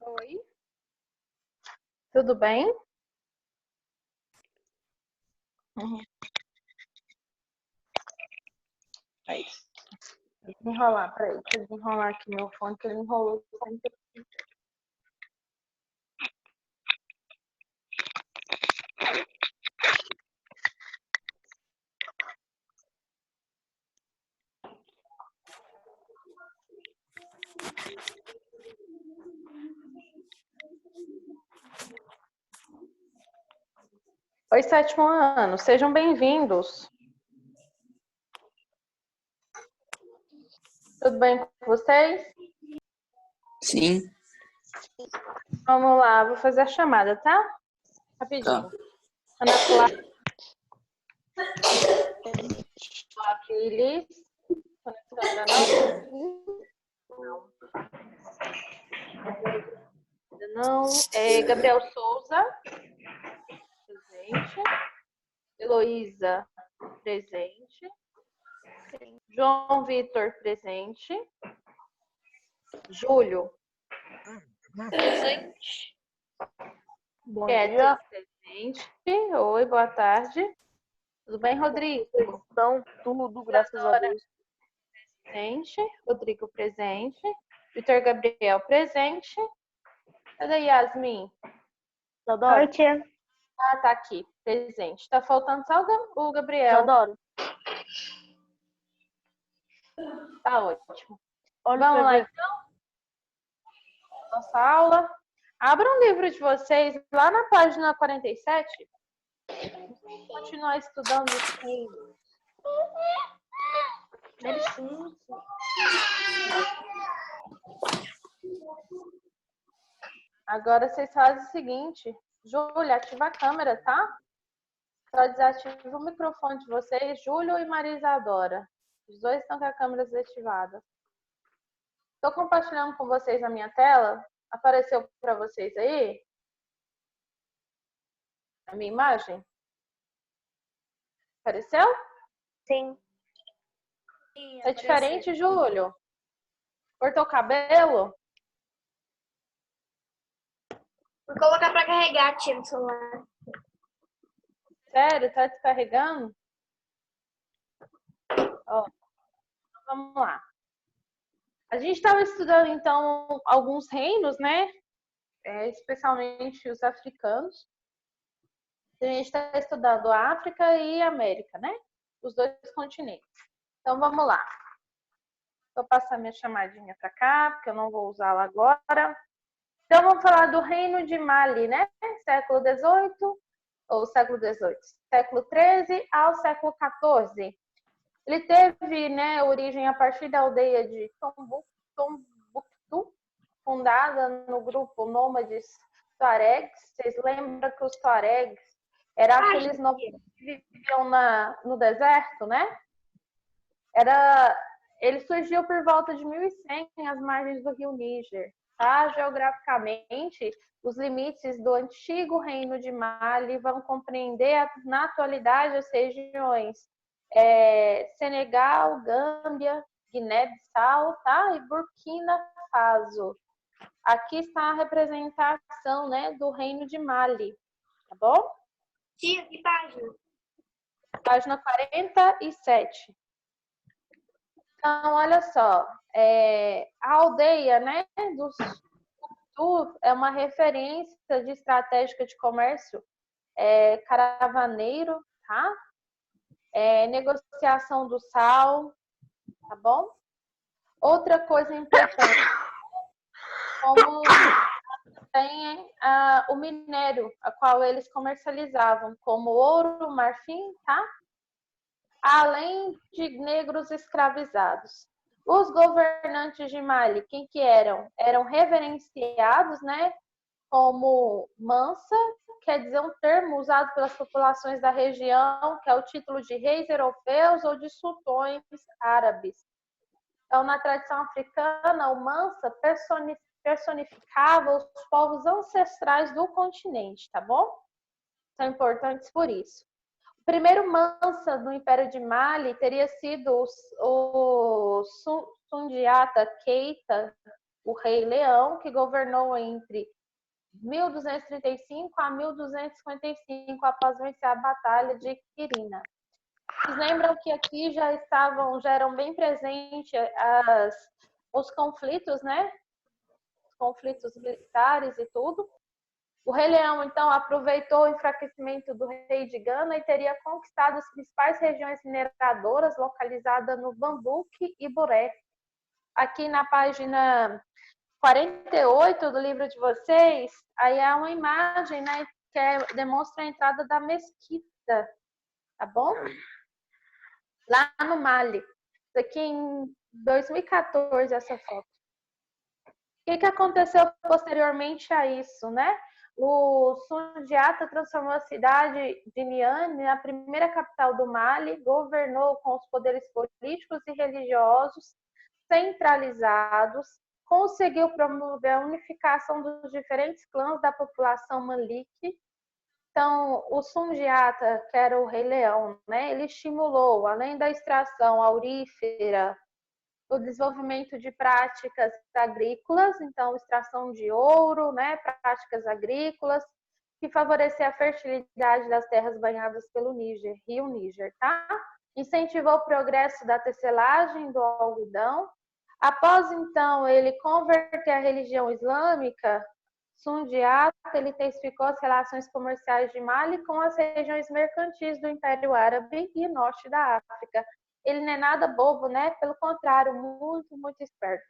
Oi, tudo bem? É isso. Desenrolar, peraí, deixa eu desenrolar aqui meu fone, que ele enrolou. Oi, sétimo ano, sejam bem-vindos. Tudo bem com vocês? Sim, Vamos lá, vou fazer a chamada, tá? Rapidinho. tá. Ana Clara. Aquiles. Conectando não. Gabriel Souza. Presente. Heloísa. Presente. João Vitor. Presente. Júlio. Presente. Bom dia. Presente. Oi, boa tarde. Tudo bem, Rodrigo? Então, tudo, graças a Deus. Presente. Rodrigo, presente. Vitor Gabriel, presente. Cadê Yasmin? Teodoro. Ah, tá aqui, presente. Tá faltando só o Gabriel. Teodoro. Tá ótimo. Olha Vamos lá, ver. então. Nossa aula. Abra um livro de vocês lá na página 47. Vamos continuar estudando os reinos. Agora vocês fazem o seguinte. Júlia, ativa a câmera, tá? Só desativa o microfone de vocês, Júlio e Maria Isadora. Os dois estão com a câmera desativada. Estou compartilhando com vocês a minha tela. Apareceu para vocês aí? A minha imagem? Apareceu? Sim. É diferente, Júlio? Cortou o cabelo? Vou colocar para carregar, tia, no celular. Sério? Tá descarregando? Ó, vamos lá. A gente estava estudando, então, alguns reinos, né? Especialmente os africanos. A gente está estudando a África e a América, né? Os dois continentes. Então, vamos lá. Vou passar minha chamadinha para cá, porque eu não vou usá-la agora. Então, vamos falar do Reino de Mali, né? Século XVIII, ou século XVIII, século XIII ao século XIV. Ele teve, né, origem a partir da aldeia de Tombouctou, fundada no grupo nômades Tuaregs. Vocês lembram que os Tuaregs eram aqueles nômades que viviam no deserto, né? Ele surgiu por volta de 1100 às margens do rio Níger. Tá? Geograficamente, os limites do antigo reino de Mali vão compreender na atualidade as regiões Senegal, Gâmbia, Guiné-Bissau, tá? E Burkina Faso. Aqui está a representação, né, do reino de Mali, tá bom? Tia, que página? Página 47. Então, olha só, a aldeia, né, do Sul é uma referência de estratégica de comércio caravaneiro, tá? Negociação do sal, tá bom? Outra coisa importante, como tem o minério, a qual eles comercializavam, como ouro, marfim, tá? Além de negros escravizados. Os governantes de Mali, quem que eram? Eram reverenciados, né, como mansa, quer dizer um termo usado pelas populações da região, que é o título de reis europeus ou de sultões árabes. Então, na tradição africana, o mansa personificava os povos ancestrais do continente, tá bom? São importantes por isso. O primeiro mansa do Império de Mali teria sido o Sundiata Keita, o Rei Leão, que governou entre 1235 a 1255, após vencer a Batalha de Quirina. Vocês lembram que aqui já eram bem presentes os conflitos, né? Os conflitos militares e tudo. O Rei Leão, então, aproveitou o enfraquecimento do rei de Gana e teria conquistado as principais regiões mineradoras localizadas no Bambuque e Buré. Aqui na página 48 do livro de vocês, aí há uma imagem, né, que demonstra a entrada da mesquita, tá bom? Lá no Mali. Isso aqui em 2014, essa foto. O que aconteceu posteriormente a isso, né? O Sundiata transformou a cidade de Niamey na primeira capital do Mali, governou com os poderes políticos e religiosos centralizados, conseguiu promover a unificação dos diferentes clãs da população malique. Então, o Sundiata, que era o Rei Leão, né, ele estimulou, além da extração aurífera, o desenvolvimento de práticas agrícolas, então extração de ouro, né, práticas agrícolas, que favorecia a fertilidade das terras banhadas pelo rio Níger, tá? Incentivou o progresso da tecelagem do algodão. Após, então, ele converter a religião islâmica, Sundiata, ele intensificou as relações comerciais de Mali com as regiões mercantis do Império Árabe e norte da África. Ele não é nada bobo, né? Pelo contrário, muito, muito esperto.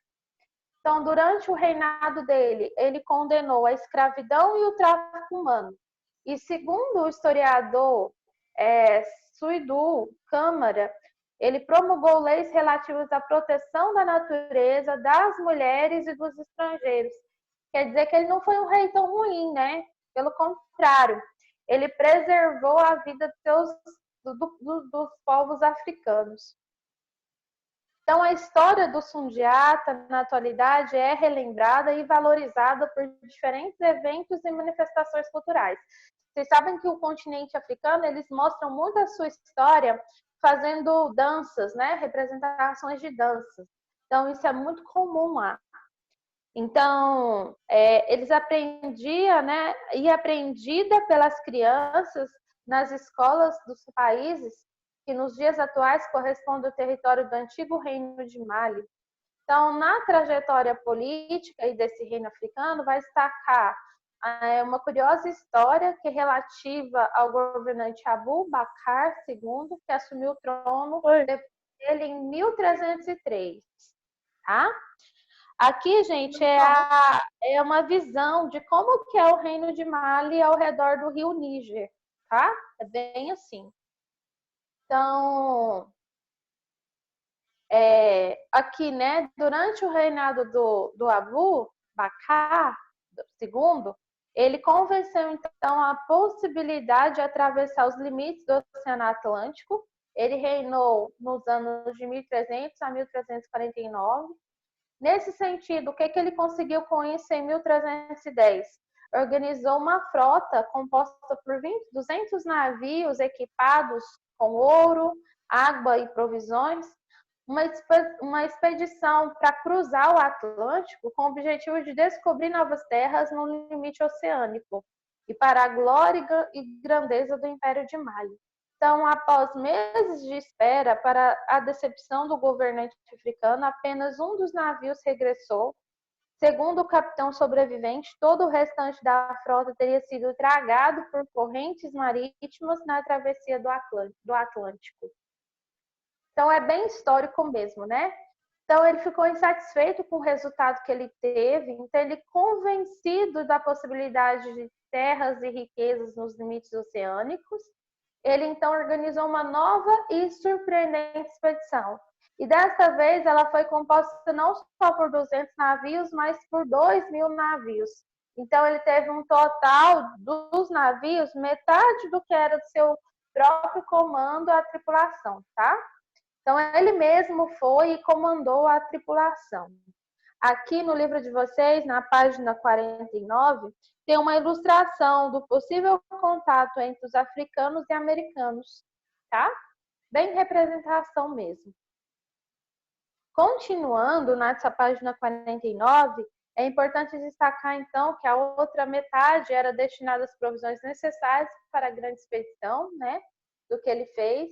Então, durante o reinado dele, ele condenou a escravidão e o tráfico humano. E segundo o historiador Suidu Câmara, ele promulgou leis relativas à proteção da natureza, das mulheres e dos estrangeiros. Quer dizer que ele não foi um rei tão ruim, né? Pelo contrário, ele preservou a vida dos povos africanos. Então, a história do Sundiata, na atualidade, é relembrada e valorizada por diferentes eventos e manifestações culturais. Vocês sabem que o continente africano, eles mostram muito a sua história fazendo danças, né? Representações de danças. Então, isso é muito comum lá. Então, eles aprendiam, né? E aprendida pelas crianças nas escolas dos países que nos dias atuais corresponde ao território do antigo reino de Mali. Então, na trajetória política e desse reino africano, vai destacar uma curiosa história que é relativa ao governante Abu Bakr II, que assumiu o trono dele em 1303, tá? Aqui, gente, é uma visão de como que é o reino de Mali ao redor do rio Níger, tá? É bem assim. Então, aqui, né, durante o reinado do Abu Bakr II, ele convenceu, então, a possibilidade de atravessar os limites do Oceano Atlântico. Ele reinou nos anos de 1300 a 1349. Nesse sentido, o que ele conseguiu com isso em 1310? Organizou uma frota composta por 200 navios equipados com ouro, água e provisões, uma expedição para cruzar o Atlântico com o objetivo de descobrir novas terras no limite oceânico e para a glória e grandeza do Império de Mali. Então, após meses de espera para a decepção do governante africano, apenas um dos navios regressou. Segundo o capitão sobrevivente, todo o restante da frota teria sido tragado por correntes marítimas na travessia do Atlântico. Então, é bem histórico mesmo, né? Então, ele ficou insatisfeito com o resultado que ele teve, então ele, convencido da possibilidade de terras e riquezas nos limites oceânicos, ele então organizou uma nova e surpreendente expedição. E desta vez ela foi composta não só por 200 navios, mas por 2.000 navios. Então ele teve um total dos navios, metade do que era do seu próprio comando, a tripulação, tá? Então ele mesmo foi e comandou a tripulação. Aqui no livro de vocês, na página 49, tem uma ilustração do possível contato entre os africanos e americanos, tá? Bem representação mesmo. Continuando nessa página 49, é importante destacar, então, que a outra metade era destinada às provisões necessárias para a grande expedição, né, do que ele fez.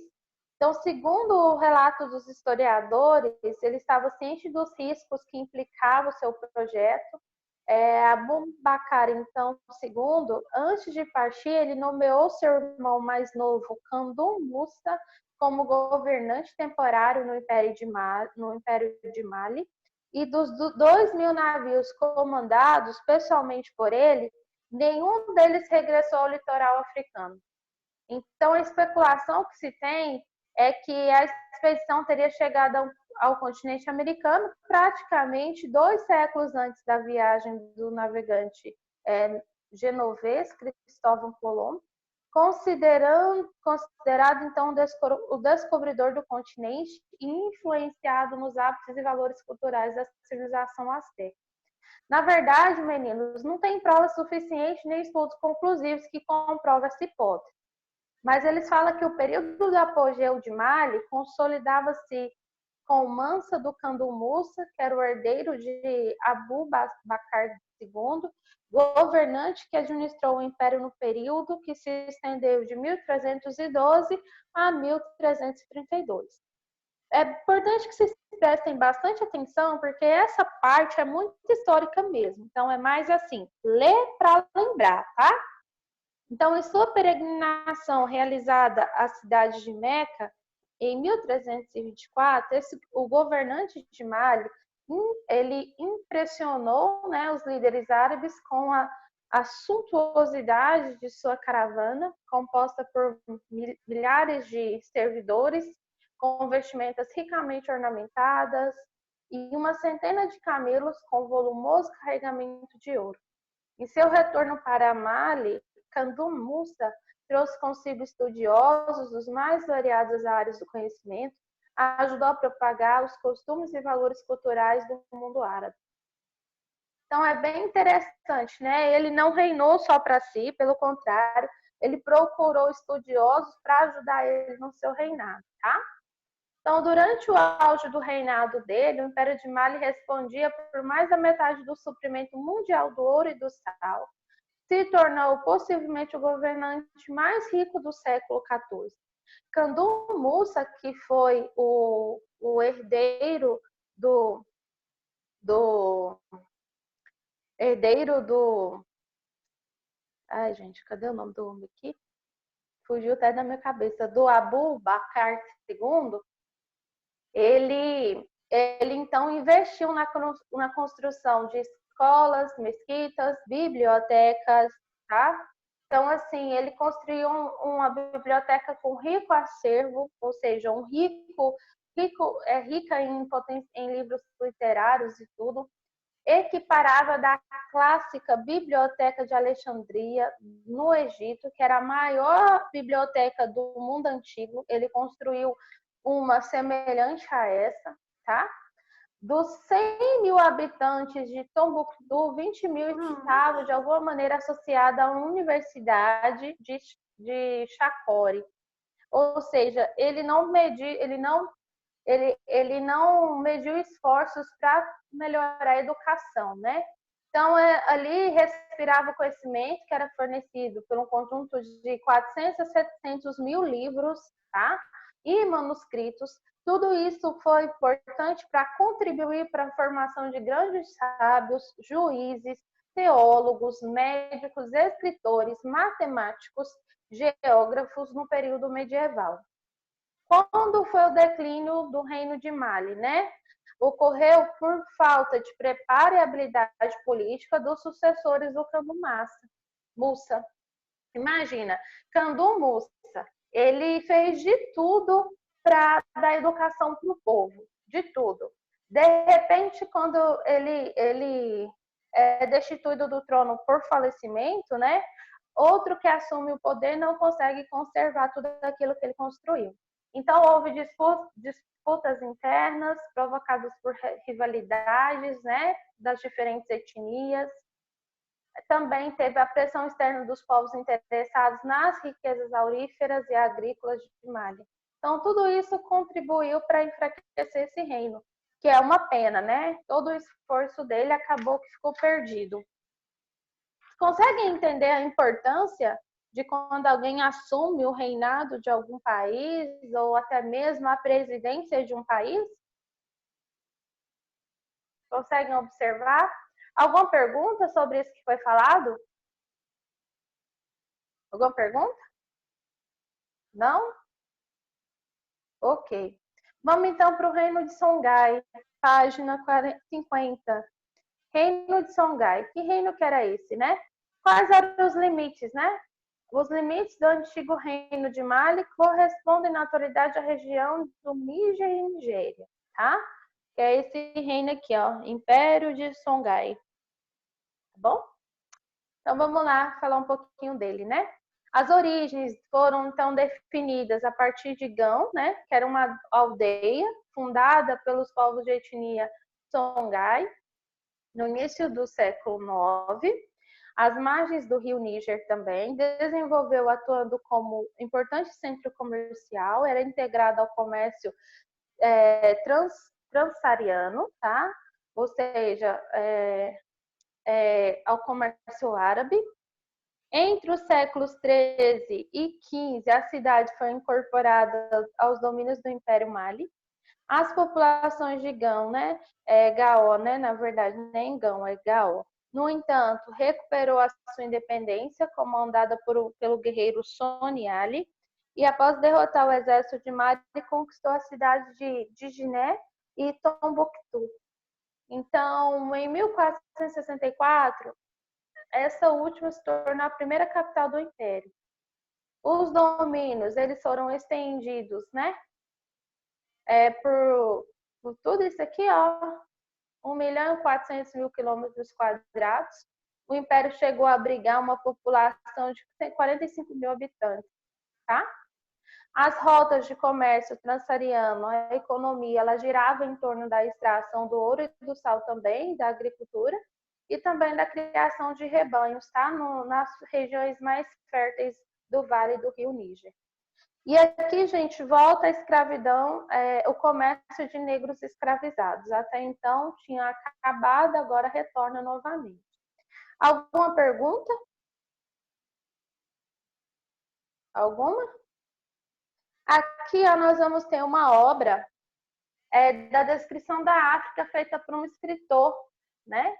Então, segundo o relato dos historiadores, ele estava ciente dos riscos que implicava o seu projeto. Abu Bakr, então, segundo, antes de partir, ele nomeou seu irmão mais novo, Kandun Musa, como governante temporário no Império de Mali, e dos 2.000 navios comandados pessoalmente por ele, nenhum deles regressou ao litoral africano. Então, a especulação que se tem é que a expedição teria chegado ao continente americano praticamente 2 séculos antes da viagem do navegante genovês Cristóvão Colombo, considerado então o descobridor do continente e influenciado nos hábitos e valores culturais da civilização asteca. Na verdade, meninos, não tem prova suficiente nem estudos conclusivos que comprovam essa hipótese. Mas eles falam que o período do apogeu de Mali consolidava-se com Mansa do Kandun Musa, que era o herdeiro de Abu Bakr II, governante que administrou o império no período que se estendeu de 1312 a 1332. É importante que vocês prestem bastante atenção, porque essa parte é muito histórica mesmo. Então, é mais assim, lê para lembrar, tá? Então, em sua peregrinação realizada à cidade de Meca, em 1324, o governante de Mali, ele impressionou, né, os líderes árabes com a suntuosidade de sua caravana, composta por milhares de servidores, com vestimentas ricamente ornamentadas, e uma centena de camelos com volumoso carregamento de ouro. Em seu retorno para Mali, Kandun Musa trouxe consigo estudiosos dos mais variadas áreas do conhecimento, ajudou a propagar os costumes e valores culturais do mundo árabe. Então é bem interessante, né? Ele não reinou só para si, pelo contrário, ele procurou estudiosos para ajudar ele no seu reinado, tá? Então, durante o auge do reinado dele, o Império de Mali respondia por mais da metade do suprimento mundial do ouro e do sal, se tornou possivelmente o governante mais rico do século XIV. Kandun Musa, que foi o herdeiro do ai, gente, cadê o nome do homem aqui? Fugiu até da minha cabeça. Do Abu Bakr II, ele então investiu na construção de escolas, mesquitas, bibliotecas, tá? Então, assim, ele construiu uma biblioteca com rico acervo, ou seja, rica em livros literários e tudo, equiparável da clássica Biblioteca de Alexandria, no Egito, que era a maior biblioteca do mundo antigo. Ele construiu uma semelhante a essa, tá? Dos 100.000 habitantes de Tombuctu, 20.000 estavam de alguma maneira associados à Universidade de Chacori. Ou seja, ele não mediu esforços para melhorar a educação, né? Então, ali respirava o conhecimento que era fornecido por um conjunto de 400 a 700 mil livros, tá? E manuscritos. Tudo isso foi importante para contribuir para a formação de grandes sábios, juízes, teólogos, médicos, escritores, matemáticos, geógrafos no período medieval. Quando foi o declínio do reino de Mali, né? Ocorreu por falta de preparo e habilidade política dos sucessores do Kandun Musa. Imagina, Kandun Musa, ele fez de tudo para dar educação para o povo, de tudo. De repente, quando ele é destituído do trono por falecimento, né? Outro que assume o poder não consegue conservar tudo aquilo que ele construiu. Então, houve disputas internas provocadas por rivalidades, né, das diferentes etnias. Também teve a pressão externa dos povos interessados nas riquezas auríferas e agrícolas de Mali. Então, tudo isso contribuiu para enfraquecer esse reino, que é uma pena, né? Todo o esforço dele acabou que ficou perdido. Conseguem entender a importância de quando alguém assume o reinado de algum país ou até mesmo a presidência de um país? Conseguem observar? Alguma pergunta sobre isso que foi falado? Alguma pergunta? Não? Ok. Vamos então para o Reino de Songhai, página 50. Reino de Songhai. Que reino que era esse, né? Quais eram os limites, né? Os limites do antigo reino de Mali correspondem na atualidade à região do Níger e Nigéria, tá? Que é esse reino aqui, ó, Império de Songhai. Tá bom? Então vamos lá falar um pouquinho dele, né? As origens foram então definidas a partir de Gão, né? Que era uma aldeia fundada pelos povos de etnia Songhai no início do século IX. As margens do rio Níger também desenvolveu atuando como importante centro comercial, era integrado ao comércio transsaariano, tá? Ou seja, ao comércio árabe. Entre os séculos 13 e 15, a cidade foi incorporada aos domínios do Império Mali. As populações de Gão, né, Gao, né, na verdade, nem Gão, é Gao. No entanto, recuperou a sua independência, comandada pelo guerreiro Soni Ali, e após derrotar o exército de Mali, conquistou a cidade de Djiné e Tombouctou. Então, em 1464, essa última se tornou a primeira capital do Império. Os domínios, eles foram estendidos, né, por tudo isso aqui, ó, 1.400.000 quilômetros quadrados. O Império chegou a abrigar uma população de 45 mil habitantes, tá? As rotas de comércio transsaariano, a economia, ela girava em torno da extração do ouro e do sal também, da agricultura, e também da criação de rebanhos, tá? Nas regiões mais férteis do vale do rio Níger. E aqui, gente, volta a escravidão, o comércio de negros escravizados. Até então tinha acabado, agora retorna novamente. Alguma pergunta? Alguma? Aqui ó, nós vamos ter uma obra da descrição da África feita por um escritor, né?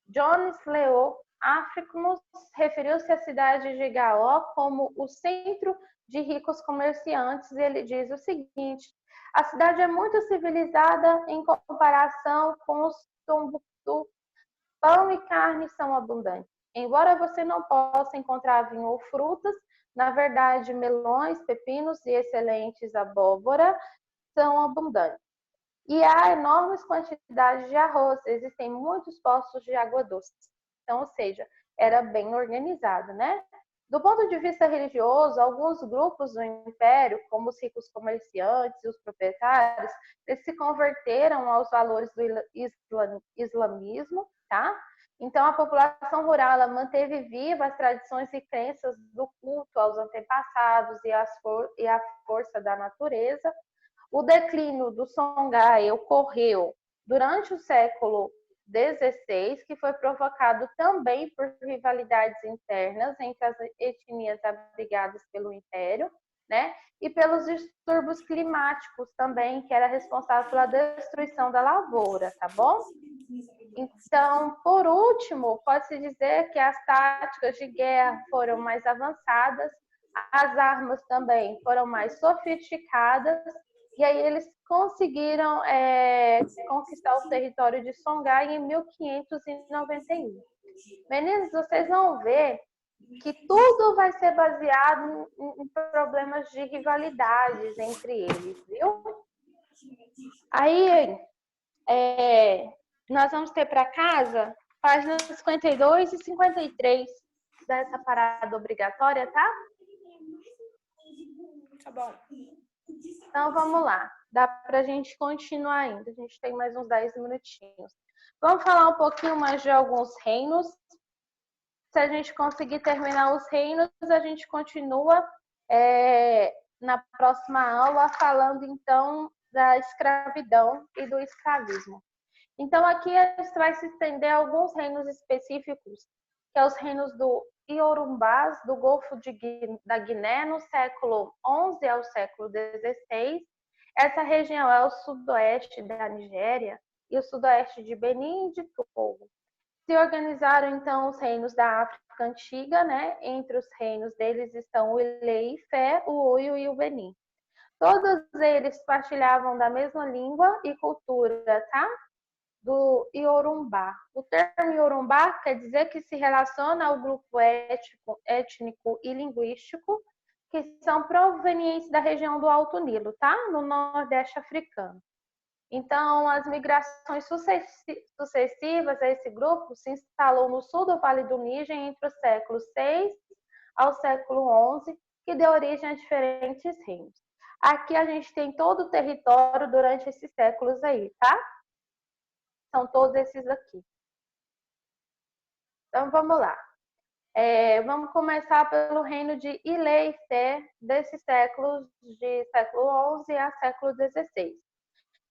Jones Leo Africanus referiu-se à cidade de Gao como o centro de ricos comerciantes. Ele diz o seguinte: a cidade é muito civilizada em comparação com os Tombouctou. Pão e carne são abundantes. Embora você não possa encontrar vinho ou frutas, na verdade, melões, pepinos e excelentes abóbora são abundantes. E há enormes quantidades de arroz, existem muitos poços de água doce. Então, ou seja, era bem organizado, né? Do ponto de vista religioso, alguns grupos do Império, como os ricos comerciantes e os proprietários, eles se converteram aos valores do islamismo, tá? Então, a população rural ela manteve vivas as tradições e crenças do culto aos antepassados e a força da natureza. O declínio do Songhai ocorreu durante o século XVI, que foi provocado também por rivalidades internas entre as etnias abrigadas pelo Império, né? E pelos distúrbios climáticos também, que era responsável pela destruição da lavoura, tá bom? Então, por último, pode-se dizer que as táticas de guerra foram mais avançadas, as armas também foram mais sofisticadas, e aí eles conseguiram conquistar o território de Songhai em 1591. Meninos, vocês vão ver que tudo vai ser baseado em problemas de rivalidades entre eles, viu? Aí, nós vamos ter para casa páginas 52 e 53 dessa parada obrigatória, tá? Tá bom. Então, vamos lá. Dá para a gente continuar ainda. A gente tem mais uns 10 minutinhos. Vamos falar um pouquinho mais de alguns reinos. Se a gente conseguir terminar os reinos, a gente continua na próxima aula falando, então, da escravidão e do escravismo. Então, aqui a gente vai se estender a alguns reinos específicos, que é os reinos do Iorumbás, do Golfo da Guiné, no século XI ao século XVI. Essa região é o sudoeste da Nigéria e o sudoeste de Benin e de Togo. Se organizaram, então, os reinos da África Antiga, né? Entre os reinos deles estão o Ilê e Ifé, o Oyo e o Benin. Todos eles partilhavam da mesma língua e cultura, tá? Do Iorumbá. O termo Iorumbá quer dizer que se relaciona ao grupo étnico e linguístico que são provenientes da região do Alto Nilo, tá? No Nordeste africano. Então, as migrações sucessivas a esse grupo se instalou no sul do Vale do Níger entre os séculos VI ao século XI, que deu origem a diferentes reinos. Aqui a gente tem todo o território durante esses séculos aí, tá? São todos esses aqui. Então, vamos lá. Vamos começar pelo reino de Ilê e Ifé, desses séculos, de século XI a século XVI.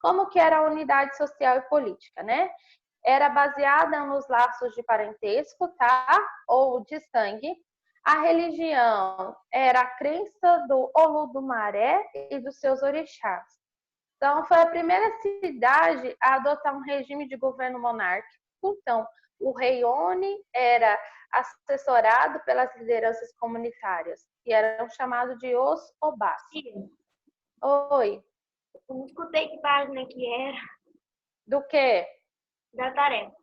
Como que era a unidade social e política, né? Era baseada nos laços de parentesco, tá? Ou de sangue. A religião era a crença do Olodumare e dos seus orixás. Então, foi a primeira cidade a adotar um regime de governo monárquico. Então, o rei Oni era assessorado pelas lideranças comunitárias, que eram chamados de os Obás. Oi. Eu não escutei que página que era Do quê? da tarefa.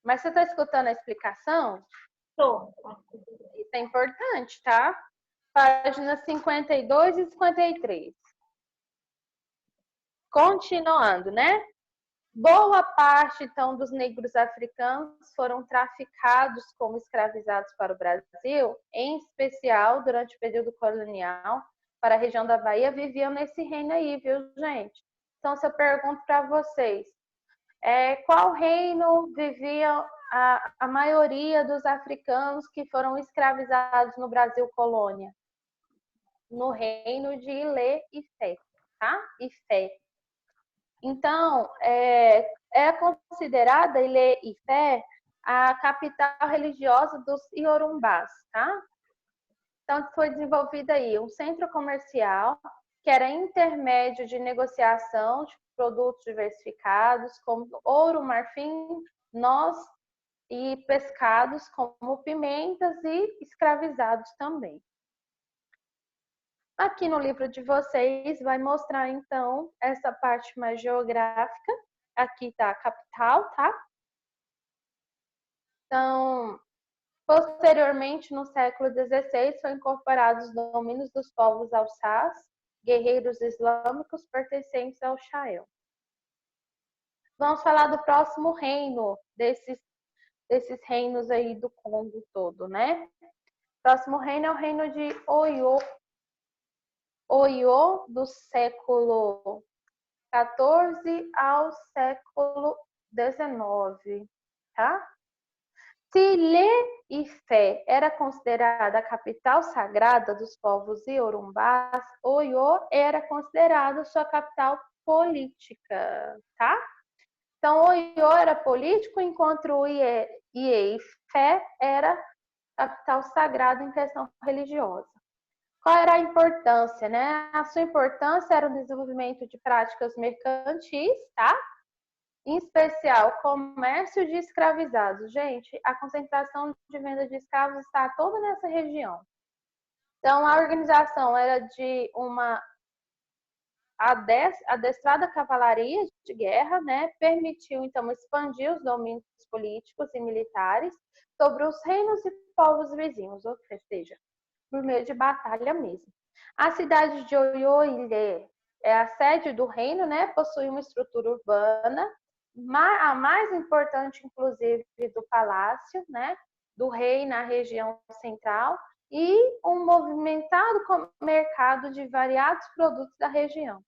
Mas você está escutando a explicação? Tô. Isso é importante, tá? Páginas 52 e 53. Continuando, né? Boa parte, então, dos negros africanos foram traficados como escravizados para o Brasil, em especial durante o período colonial, para a região da Bahia, viviam nesse reino aí, viu, gente? Então, se eu pergunto para vocês, qual reino vivia a maioria dos africanos que foram escravizados no Brasil colônia? No reino de Ilê e Ifé, tá? Ifé. Então, é considerada Ilê e Ifé a capital religiosa dos Iorumbás, tá? Então, foi desenvolvido aí um centro comercial que era intermédio de negociação de produtos diversificados, como ouro, marfim, noz e pescados, como pimentas e escravizados também. Aqui no livro de vocês vai mostrar, então, essa parte mais geográfica. Aqui está a capital, tá? Então, posteriormente, no século XVI, foram incorporados os domínios dos povos alçás, guerreiros islâmicos pertencentes ao Shael. Vamos falar do próximo reino, desses reinos aí do Congo todo, né? O próximo reino é o reino de Oyo. Oyo, do século XIV ao século XIX, tá? Se Ilê e Ifé era considerada a capital sagrada dos povos iorumbás, Oyo era considerado sua capital política, tá? Então, Oyo era político, enquanto o Ilê e Ifé era capital sagrada em questão religiosa. Qual era a importância, né? A sua importância era o desenvolvimento de práticas mercantis, tá? Em especial, comércio de escravizados. Gente, a concentração de venda de escravos está toda nessa região. Então, a organização era de uma adestrada cavalaria de guerra, né? Permitiu, então, expandir os domínios políticos e militares sobre os reinos e povos vizinhos, ou seja, por meio de batalha mesmo. A cidade de Oyo-Ilê é a sede do reino, né? Possui uma estrutura urbana, a mais importante, inclusive, do palácio, né? Do rei na região central e um movimentado mercado de variados produtos da região.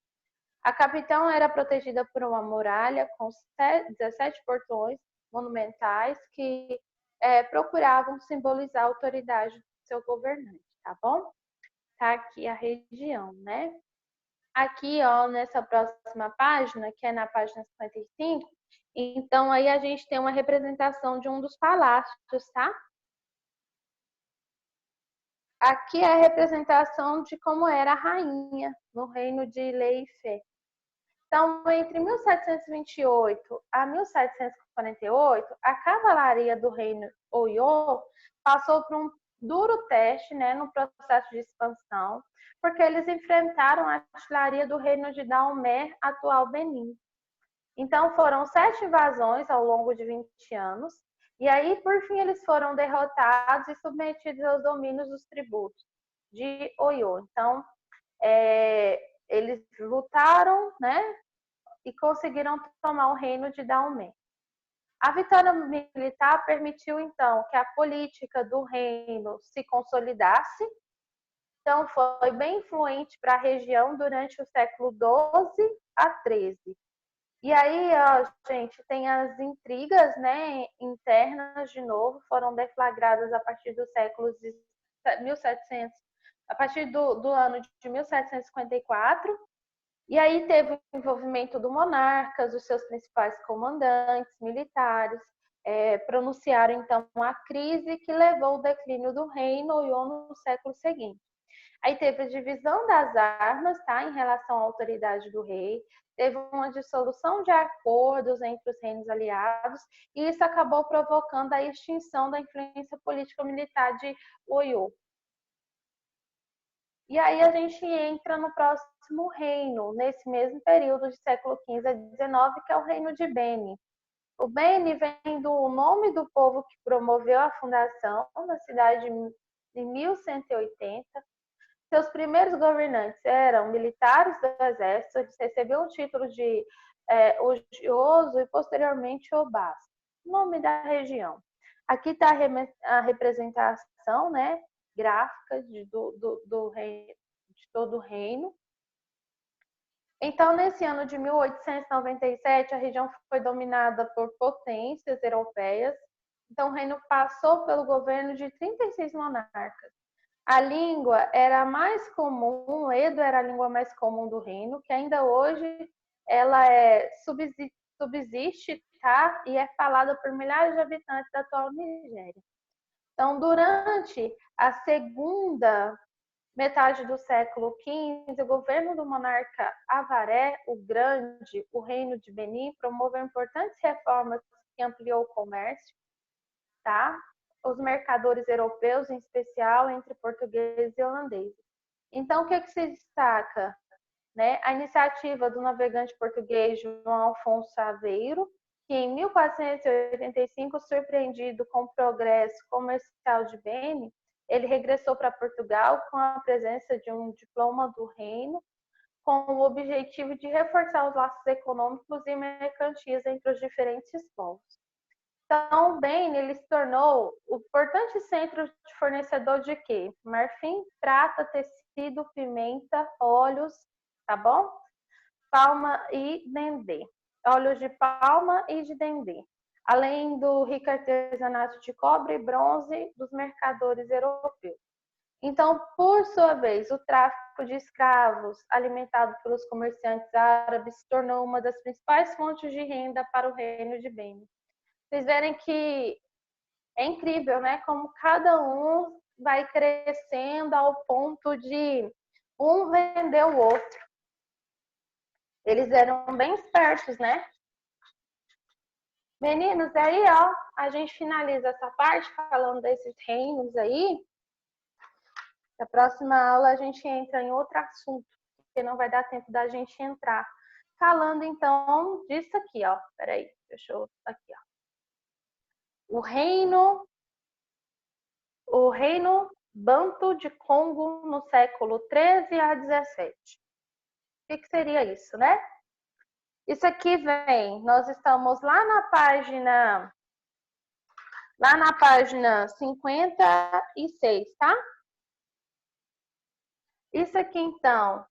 A capital era protegida por uma muralha com 17 portões monumentais que procuravam simbolizar a autoridade do seu governante, tá bom? Tá aqui a região, né? Aqui, ó, nessa próxima página, que é na página 55, então aí a gente tem uma representação de um dos palácios, tá? Aqui é a representação de como era a rainha no reino de Lei e Fé. Então, entre 1728 a 1748, a cavalaria do reino Oyo passou por um duro teste, né, no processo de expansão, porque eles enfrentaram a artilharia do reino de Daomé, atual Benin. Então, foram 7 invasões ao longo de 20 anos, e aí, por fim, eles foram derrotados e submetidos aos domínios dos tributos de Oyo. Então, eles lutaram, né, e conseguiram tomar o reino de Daomé. A vitória militar permitiu, então, que a política do reino se consolidasse. Então, foi bem influente para a região durante o século XII a XIII. E aí, ó, gente, tem as intrigas, né, internas, de novo, foram deflagradas a partir dos séculos de 1700, a partir do ano de 1754. E aí teve o envolvimento do monarca, os seus principais comandantes militares, pronunciaram então a crise que levou ao declínio do reino Oyo no século seguinte. Aí teve a divisão das armas, tá, em relação à autoridade do rei, teve uma dissolução de acordos entre os reinos aliados, e isso acabou provocando a extinção da influência política militar de Oyo. E aí a gente entra no próximo reino, nesse mesmo período de século XV a XIX, que é o reino de Beni. O Beni vem do nome do povo que promoveu a fundação da cidade em 1180. Seus primeiros governantes eram militares do exército, eles receberam o título de Ogioso e posteriormente Obás, nome da região. Aqui está a representação, né, gráfica de todo o reino. Então, nesse ano de 1897, a região foi dominada por potências europeias. Então, o reino passou pelo governo de 36 monarcas. A língua era mais comum, o Edo era a língua mais comum do reino, que ainda hoje ela subsiste, tá? E é falada por milhares de habitantes da atual Nigéria. Então, durante a segunda metade do século XV, o governo do monarca Avaré o Grande, o reino de Benin, promoveu importantes reformas que ampliou o comércio, tá? Os mercadores europeus, em especial, entre portugueses e holandeses. Então, o que se destaca? Né? A iniciativa do navegante português João Afonso Aveiro, que em 1485, surpreendido com o progresso comercial de Benin, ele regressou para Portugal com a presença de um diploma do reino, com o objetivo de reforçar os laços econômicos e mercantis entre os diferentes povos. Então, Benin ele se tornou o importante centro de fornecedor de quê? Marfim, prata, tecido, pimenta, óleos, tá bom? Palma e dendê. Óleos de palma e de dendê. Além do rico artesanato de cobre e bronze dos mercadores europeus. Então, por sua vez, o tráfico de escravos alimentado pelos comerciantes árabes se tornou uma das principais fontes de renda para o reino de Benin. Vocês verem que é incrível, né? Como cada um vai crescendo ao ponto de um vender o outro. Eles eram bem espertos, né? Meninos, aí, ó, a gente finaliza essa parte falando desses reinos aí. Na próxima aula a gente entra em outro assunto, porque não vai dar tempo da gente entrar. Falando, então, disso aqui, ó. Peraí, deixa eu... Aqui, ó. O reino Banto de Congo no século 13 a 17. O que seria isso, né? Isso aqui vem, nós estamos lá na página 56, tá? Isso aqui, então,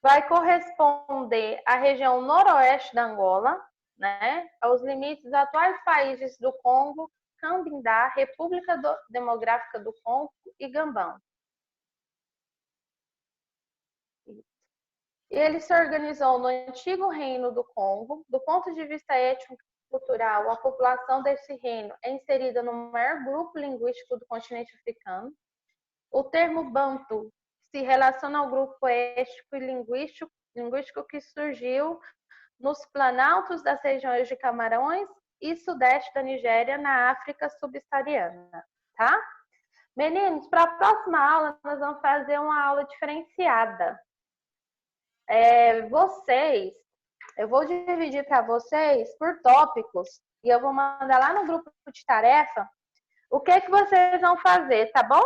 vai corresponder à região noroeste da Angola, né? Aos limites dos atuais países do Congo, Cambindá, República Demográfica do Congo e Gabão. Ele se organizou no antigo reino do Congo. Do ponto de vista étnico-cultural, a população desse reino é inserida no maior grupo linguístico do continente africano. O termo Bantu se relaciona ao grupo étnico e linguístico que surgiu nos planaltos das regiões de Camarões e sudeste da Nigéria, na África subsaariana, tá? Meninos, para a próxima aula, nós vamos fazer uma aula diferenciada. Eu vou dividir para vocês por tópicos e eu vou mandar lá no grupo de tarefa o que vocês vão fazer, tá bom?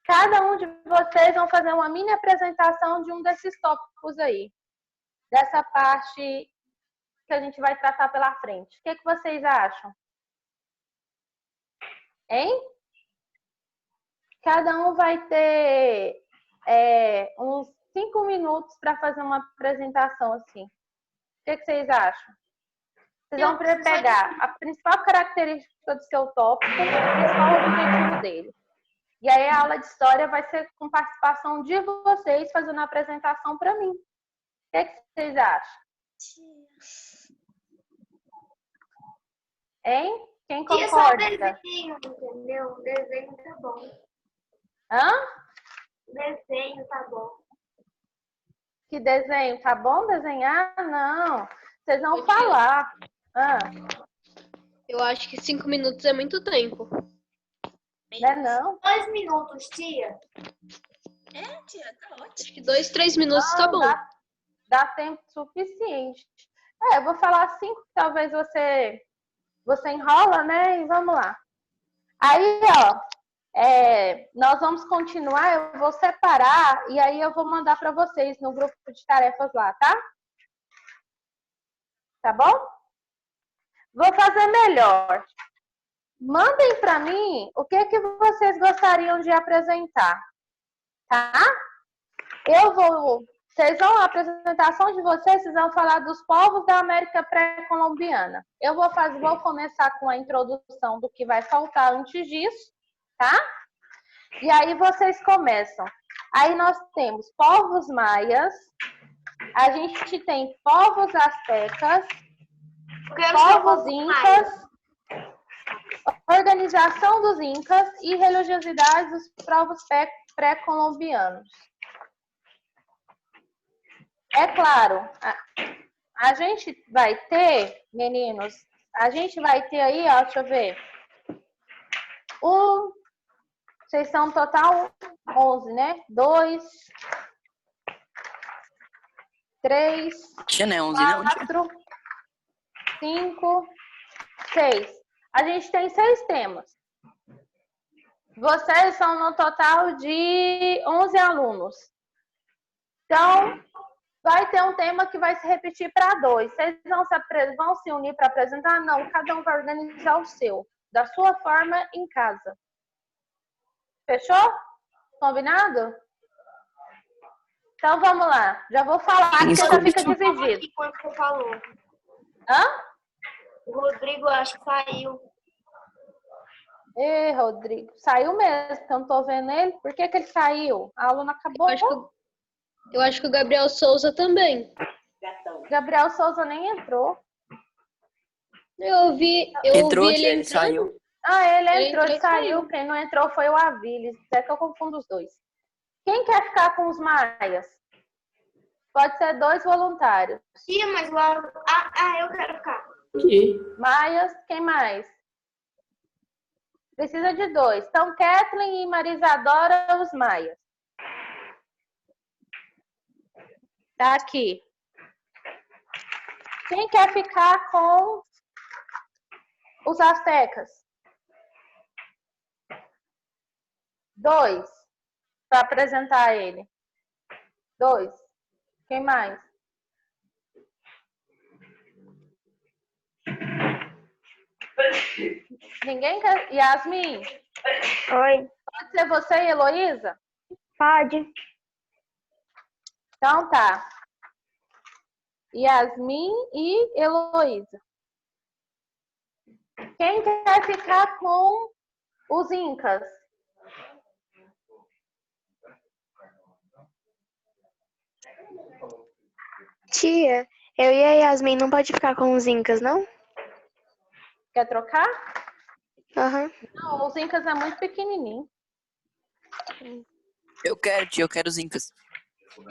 Cada um de vocês vão fazer uma mini apresentação de um desses tópicos aí, dessa parte que a gente vai tratar pela frente. O que vocês acham? Hein? Cada um vai ter uns 5 minutos para fazer uma apresentação assim. O que vocês acham? Vocês vão pegar a principal característica do seu tópico e o principal objetivo dele. E aí a aula de história vai ser com participação de vocês fazendo a apresentação para mim. O que vocês acham? Hein? Quem Tia, só concorda? desenho, entendeu? Desenho tá bom. Hã? Desenho tá bom. Que desenho? Tá bom desenhar? Não. Vocês vão falar. Eu acho que 5 minutos é muito tempo. Não é não? 2 minutos, tia. Tia, tá ótimo. Acho que 2, 3 minutos tá bom. Dá tempo suficiente. Eu vou falar 5, que talvez você enrola, né? E vamos lá. Aí, nós vamos continuar, eu vou separar e aí eu vou mandar para vocês no grupo de tarefas lá, tá? Tá bom? Vou fazer melhor. Mandem para mim o que vocês gostariam de apresentar, tá? Vocês vão, a apresentação de vocês vão falar dos povos da América pré-colombiana. Eu vou começar com a introdução do que vai faltar antes disso, tá? E aí vocês começam. Aí nós temos povos maias, a gente tem povos astecas, povos incas, organização dos incas e religiosidade dos povos pré-colombianos. É claro, a gente vai ter, meninos, aí, ó, deixa eu ver. Vocês são total 11, né? 2, 3, Tia, não é 11 não, tia. 4, 5, 6. A gente tem 6 temas. Vocês são no total de 11 alunos. Então, vai ter um tema que vai se repetir para 2. Vocês vão se unir para apresentar? Não, cada um vai organizar o seu, da sua forma em casa. Fechou? Combinado? Então vamos lá. Já vou falar que já fica dividido. Enquanto você falou. Hã? O Rodrigo acho que saiu. Ê, Rodrigo. Saiu mesmo, porque eu não tô vendo ele. Por que ele saiu? A aula não acabou. Eu acho que o Gabriel Souza também. Gabriel Souza nem entrou. Eu ouvi Entrou, ele tia, ele entrando. saiu. Ele entrou entrou e saiu. Quem não entrou foi o Aviles. É que eu confundo os dois. Quem quer ficar com os maias? Pode ser 2 voluntários. Tia, mas lá... eu quero ficar. Aqui. Maias, quem mais? Precisa de 2. Então, Kathleen e Marisadora, os maias. Tá aqui. Quem quer ficar com os astecas? 2. Para apresentar ele. 2. Quem mais? Ninguém quer? Yasmin? Oi, Pode ser você e Heloísa? pode. Então tá. Yasmin e Heloísa. Quem quer ficar com os incas? Tia, eu e a Yasmin não pode ficar com os Incas, não? Quer trocar? Aham. Não, os Incas é muito pequenininho. Eu quero, tia, eu quero os Incas.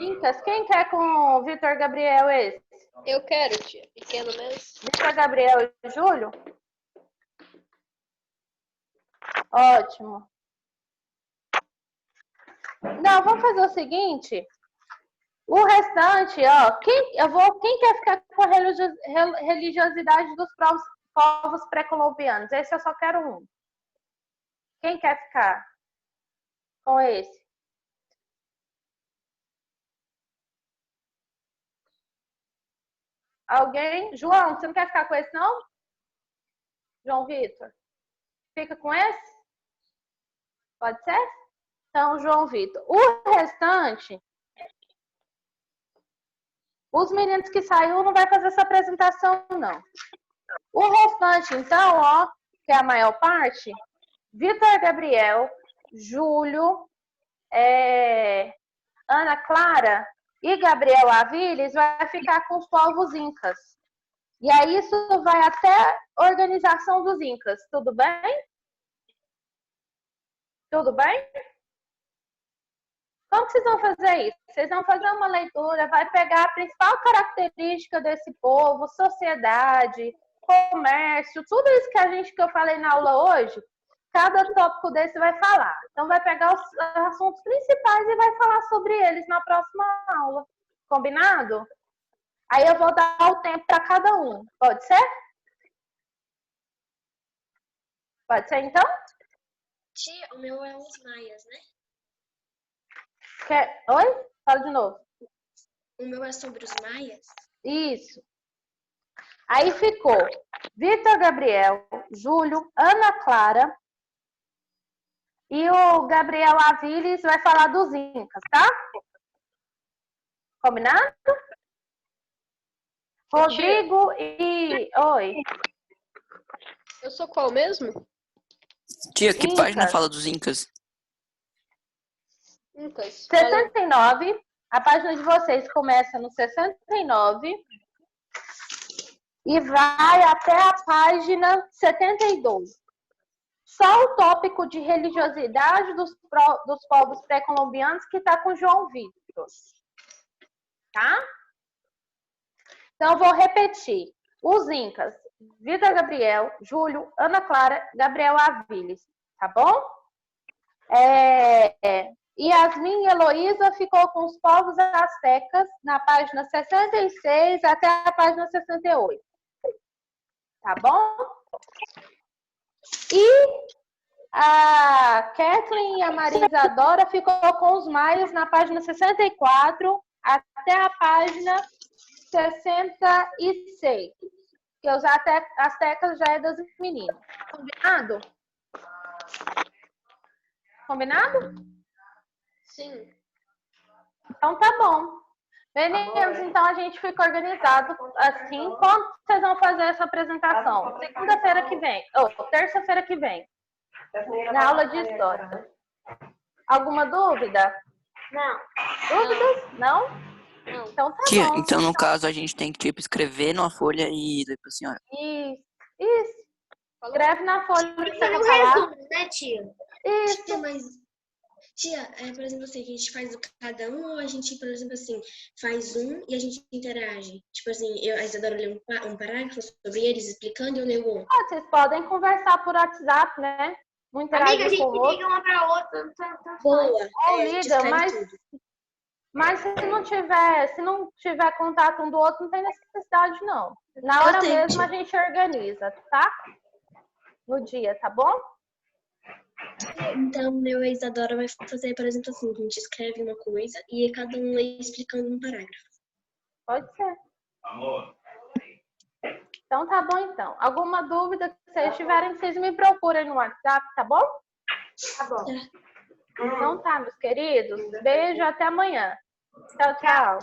Incas, quem quer com o Vitor Gabriel esse? Eu quero, tia. Pequeno mesmo. Vitor Gabriel e Júlio? Ótimo. Não, vamos fazer o seguinte. O restante, ó, quem quer ficar com a religiosidade dos povos pré-colombianos? Esse eu só quero um. Quem quer ficar com esse? Alguém? João, você não quer ficar com esse, não? João Vitor? Fica com esse? Pode ser? Então, João Vitor. O restante, os meninos que saiu não vai fazer essa apresentação, não. O restante, então, ó, que é a maior parte, Vitor Gabriel, Júlio, Ana Clara e Gabriel Aviles vai ficar com os povos incas. E aí isso vai até a organização dos incas. Tudo bem? Tudo bem? Como que vocês vão fazer isso? Vocês vão fazer uma leitura, vai pegar a principal característica desse povo, sociedade, comércio, tudo isso que eu falei na aula hoje, cada tópico desse vai falar. Então, vai pegar os assuntos principais e vai falar sobre eles na próxima aula. Combinado? Aí eu vou dar o tempo para cada um. Pode ser? Pode ser, então? Tia, o meu é os maias, né? Oi? Fala de novo. O meu é sobre os maias? Isso. Aí ficou Vitor Gabriel, Júlio, Ana Clara e o Gabriel Aviles vai falar dos incas, tá? Combinado? Rodrigo e... Oi. Eu sou qual mesmo? Tia, que Incas. página fala dos Incas? Incas. 69. A página de vocês começa no 69 e vai até a página 72. Só o tópico de religiosidade dos povos pré-colombianos que está com João Vitor. Tá? Então, vou repetir. Os Incas, Vitor Gabriel, Júlio, Ana Clara, Gabriel Aviles. Tá bom? Yasmin e Heloísa ficou com os povos astecas na página 66 até a página 68. Tá bom? E a Kathleen e a Maria Isadora ficou com os maias na página 64 até a página 66. Que os astecas já é das meninas. Combinado? Combinado? Sim. Então tá bom. Meninos, então a gente fica organizado assim. Quando vocês vão fazer essa apresentação? Segunda-feira que vem. Ou terça-feira que vem. Na aula de história. Alguma dúvida? Não. Dúvidas? Não? Não. Então tá Tia, bom. então no caso a gente tem que, tipo, escrever numa folha e ler pra senhora. Isso. Escreve na folha Tem que que você fazer um quer falar. resumo, né, tia? Isso. Tia, mas, tia, por exemplo, assim, a gente faz o cada um ou a gente, por exemplo, assim, faz um e a gente interage? Tipo assim, a Isadora lê um parágrafo sobre eles explicando e eu leio outro. Vocês podem conversar por WhatsApp, né? Um Amiga, a interagir gente com o outro. liga uma pra outra. Boa! Ou a gente liga, escreve tudo. mas se não tiver contato um do outro, não tem necessidade, não. Na hora tenho, mesmo tia. a gente organiza, tá? No dia, tá bom? Então, eu e a Isadora vai fazer, por exemplo, assim, a gente escreve uma coisa e cada um lê explicando um parágrafo. Pode ser. Então tá bom, então. Alguma dúvida que vocês tiverem, vocês me procurem no WhatsApp, tá bom? Tá bom. Então tá, meus queridos. Beijo, até amanhã. Tchau, tchau.